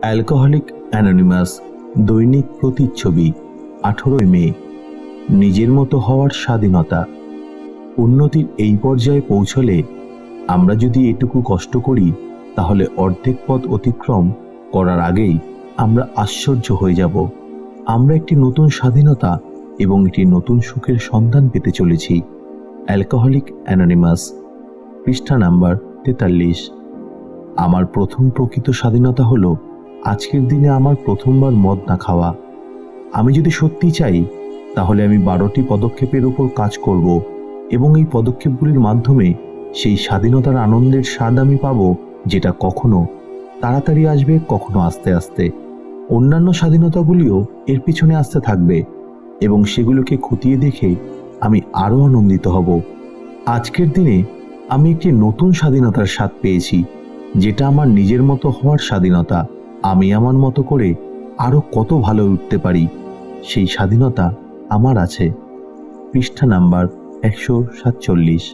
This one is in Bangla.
অ্যালকোহলিক অ্যানোনিমাস দৈনিক প্রতিচ্ছবি 18 মে। নিজের মতো হওয়ার স্বাধীনতা। উন্নতির এই পর্যায়ে পৌঁছলে আমরা যদি এটুকু কষ্ট করি তাহলে অর্ধেক পথ অতিক্রম করার আগেই আমরা আশ্চর্য হয়ে যাব। আমরা একটি নতুন স্বাধীনতা এবং একটি নতুন সুখের সন্ধান পেতে চলেছি। অ্যালকোহলিক অ্যানোনিমাস, পৃষ্ঠা নাম্বার 43। আমার প্রথম প্রকৃত স্বাধীনতা হলো আজকের দিনে আমার প্রথমবার মদ না খাওয়া। আমি যদি সত্যি চাই তাহলে আমি 12টি পদক্ষেপের উপর কাজ করব এবং এই পদক্ষেপগুলির মাধ্যমে সেই স্বাধীনতার আনন্দের স্বাদ আমি পাবো, যেটা কখনো তাড়াতাড়ি আসবে, কখনো আস্তে আস্তে। অন্যান্য স্বাধীনতাগুলিও এর পিছনে আসতে থাকবে এবং সেগুলোকে খতিয়ে দেখে আমি আরও আনন্দিত হব। আজকের দিনে আমি একটি নতুন স্বাধীনতার স্বাদ পেয়েছি, যেটা আমার নিজের মতো হওয়ার স্বাধীনতা। আমি আমার মতো করে আরও কত ভালো উঠতে পারি সেই স্বাধীনতা আমার আছে। পৃষ্ঠা নাম্বার 147।